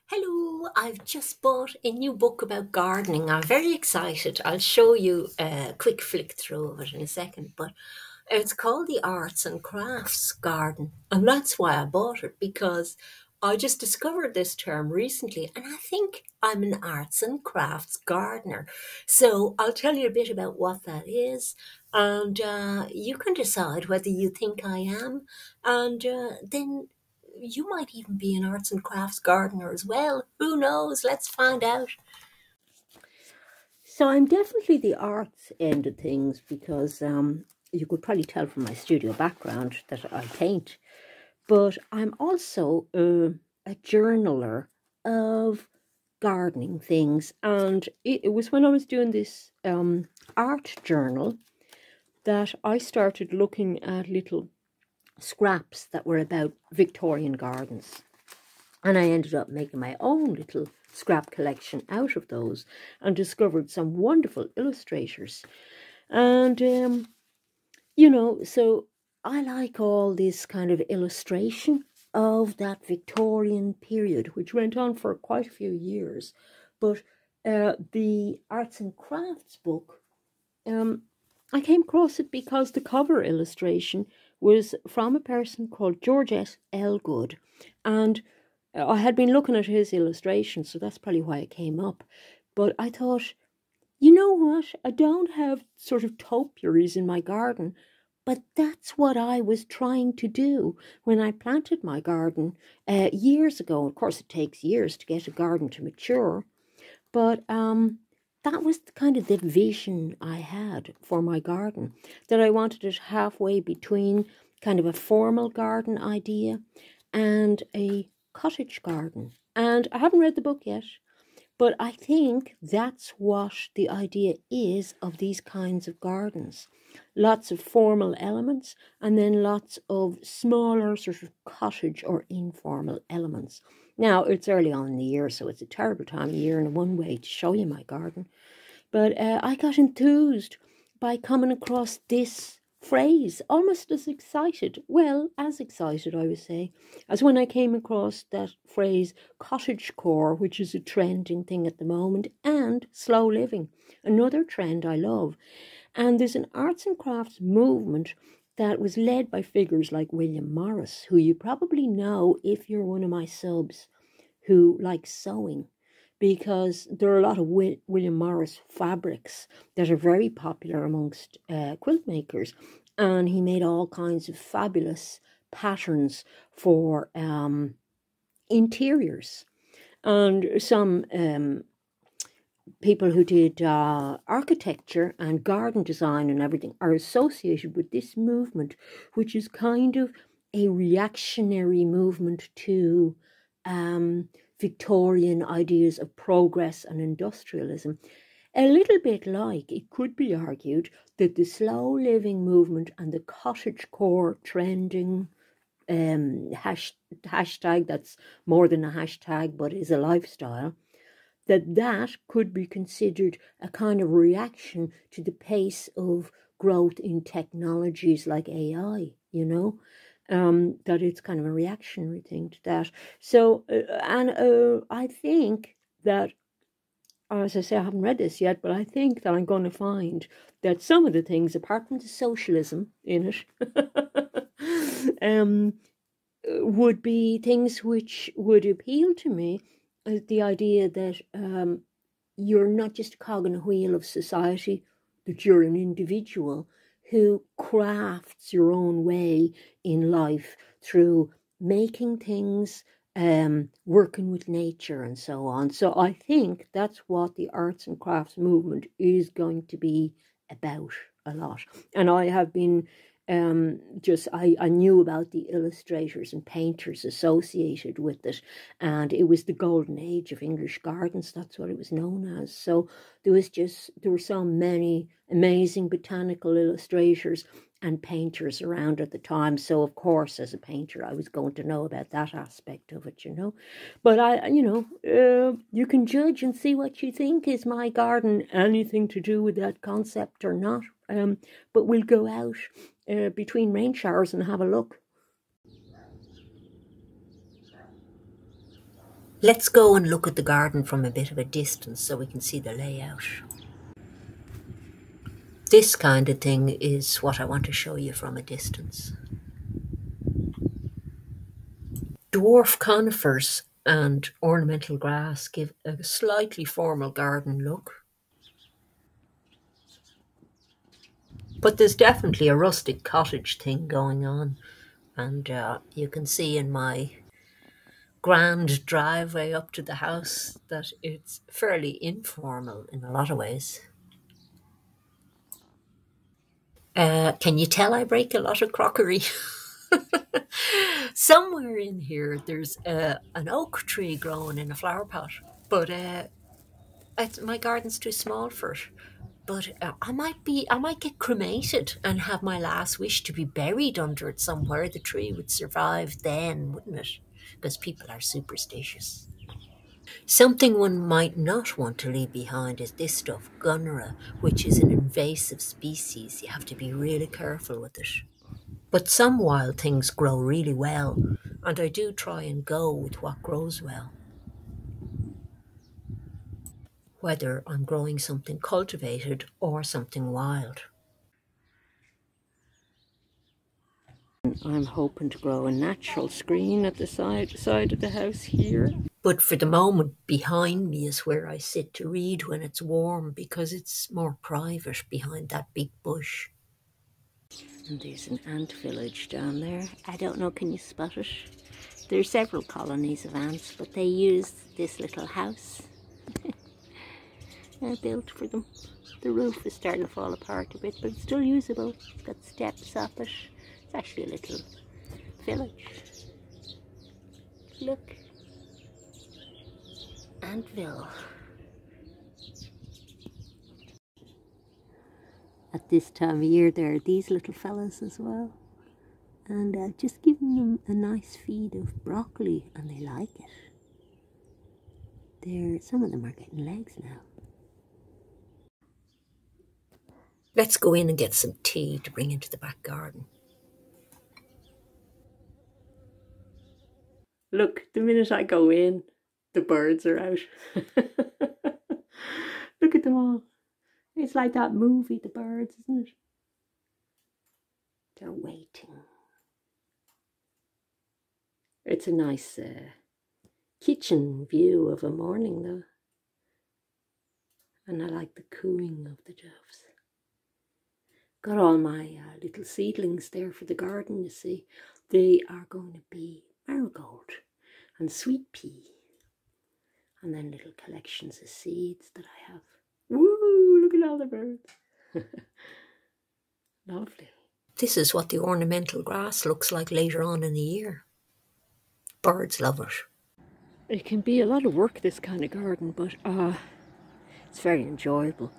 Hello, I've just bought a new book about gardening. I'm very excited. I'll show you a quick flick through of it in a second, but it's called The Arts and Crafts Garden. And that's why I bought it because I just discovered this term recently and I think I'm an arts and crafts gardener. So I'll tell you a bit about what that is and you can decide whether you think I am. And then you might even be an arts and crafts gardener as well. Who knows? Let's find out. So I'm definitely the arts end of things because you could probably tell from my studio background that I paint, but I'm also a journaler of gardening things. And it was when I was doing this art journal that I started looking at little scraps that were about Victorian gardens. And I ended up making my own little scrap collection out of those and discovered some wonderful illustrators. And, so I like all this kind of illustration of that Victorian period, which went on for quite a few years. But the arts and crafts book, I came across it because the cover illustration was from a person called George S. Elgood. And I had been looking at his illustrations, so that's probably why it came up. But I thought, you know what? I don't have sort of topiaries in my garden, but that's what I was trying to do when I planted my garden years ago. Of course, it takes years to get a garden to mature, but that was kind of the vision I had for my garden, that I wanted it halfway between kind of a formal garden idea and a cottage garden. And I haven't read the book yet, but I think that's what the idea is of these kinds of gardens. Lots of formal elements and then lots of smaller sort of cottage or informal elements. Now, it's early on in the year, so it's a terrible time of year in one way to show you my garden. But I got enthused by coming across this phrase, almost as excited, well, as excited, I would say, as when I came across that phrase cottagecore, which is a trending thing at the moment, and slow living, another trend I love. And there's an arts and crafts movement that was led by figures like William Morris, who you probably know if you're one of my subs who likes sewing, because there are a lot of William Morris fabrics that are very popular amongst quilt makers. And he made all kinds of fabulous patterns for interiors. And some people who did architecture and garden design and everything are associated with this movement, which is kind of a reactionary movement to Victorian ideas of progress and industrialism. A little bit like, it could be argued, that the slow living movement and the cottagecore trending hashtag, that's more than a hashtag but is a lifestyle, that could be considered a kind of reaction to the pace of growth in technologies like AI, that it's kind of a reactionary thing to that. So, I think that, as I say, I haven't read this yet, but I think that I'm going to find that some of the things, apart from the socialism in it, would be things which would appeal to me. The idea that you're not just a cog in a wheel of society, that you're an individual who crafts your own way in life through making things, working with nature and so on. So I think that's what the arts and crafts movement is going to be about a lot. And I have been I knew about the illustrators and painters associated with it, and it was the golden age of English gardens. That's what it was known as. So there were so many amazing botanical illustrators and painters around at the time. So of course, as a painter, I was going to know about that aspect of it, But you can judge and see what you think. Is my garden anything to do with that concept or not? But we'll go out between rain showers and have a look. Let's go and look at the garden from a bit of a distance so we can see the layout. This kind of thing is what I want to show you from a distance. Dwarf conifers and ornamental grass give a slightly formal garden look. But there's definitely a rustic cottage thing going on. And you can see in my grand driveway up to the house that it's fairly informal in a lot of ways. Can you tell I break a lot of crockery? Somewhere in here there's an oak tree growing in a flower pot, but my garden's too small for it. But I might get cremated and have my last wish to be buried under it somewhere. The tree would survive then, wouldn't it? Because people are superstitious. Something one might not want to leave behind is this stuff, Gunnera, which is an invasive species. You have to be really careful with it. But some wild things grow really well, and I do try and go with what grows well. Whether I'm growing something cultivated or something wild. I'm hoping to grow a natural screen at the side of the house here. But for the moment, behind me is where I sit to read when it's warm, because it's more private behind that big bush. And there's an ant village down there. I don't know, can you spot it? There's several colonies of ants, but they use this little house I built for them. The roof is starting to fall apart a bit, but it's still usable. It's got steps up it. It's actually a little village. Look. Antville. At this time of year there are these little fellas as well. And just giving them a nice feed of broccoli, and they like it. Some of them are getting legs now. Let's go in and get some tea to bring into the back garden. Look, the minute I go in, the birds are out. Look at them all. It's like that movie, The Birds, isn't it? They're waiting. It's a nice kitchen view of a morning, though. And I like the cooing of the doves. Got all my little seedlings there for the garden, you see. They are going to be marigold and sweet pea. And then little collections of seeds that I have. Woo! Look at all the birds. Lovely. This is what the ornamental grass looks like later on in the year. Birds love it. It can be a lot of work, this kind of garden, but it's very enjoyable.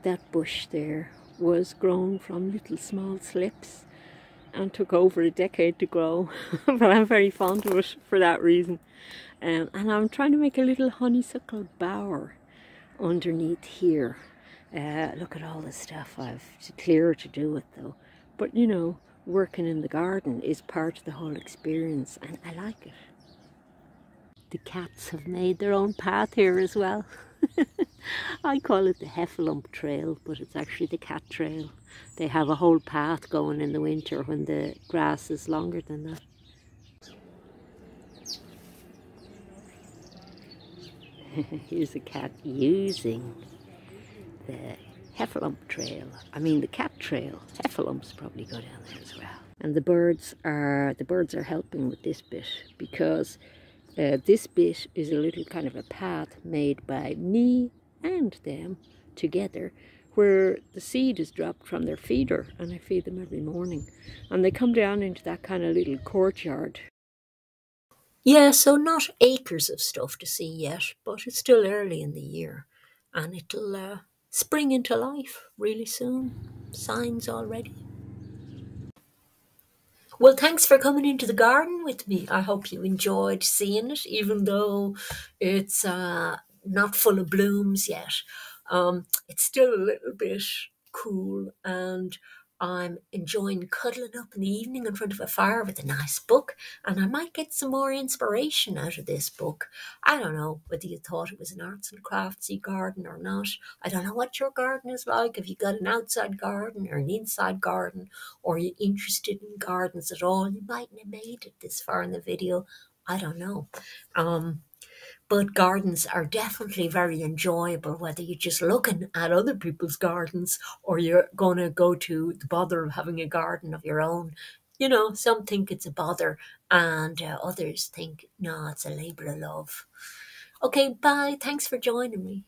That bush there was grown from little small slips and took over a decade to grow. But I'm very fond of it for that reason. And I'm trying to make a little honeysuckle bower underneath here. Look at all the stuff I've clear to do with, though. But you know, working in the garden is part of the whole experience, and I like it. The cats have made their own path here as well. I call it the Heffalump Trail, but it's actually the cat trail. They have a whole path going in the winter when the grass is longer than that. Here's a cat using the Heffalump Trail. I mean the cat trail. Heffalumps probably go down there as well. And the birds are helping with this bit, because this bit is a little kind of a path made by me and them together, where the seed is dropped from their feeder, and I feed them every morning. And they come down into that kind of little courtyard. Yeah, so not acres of stuff to see yet, but it's still early in the year, and it'll spring into life really soon. Signs already. Well, thanks for coming into the garden with me. I hope you enjoyed seeing it, even though it's not full of blooms yet. It's still a little bit cool, and I'm enjoying cuddling up in the evening in front of a fire with a nice book, and I might get some more inspiration out of this book. I don't know whether you thought it was an arts and craftsy garden or not. I don't know what your garden is like. If you got an outside garden or an inside garden, or you're interested in gardens at all, you mightn't have made it this far in the video. I don't know. But gardens are definitely very enjoyable, whether you're just looking at other people's gardens or you're going to go to the bother of having a garden of your own. You know, some think it's a bother, and others think, no, it's a labour of love. Okay, bye. Thanks for joining me.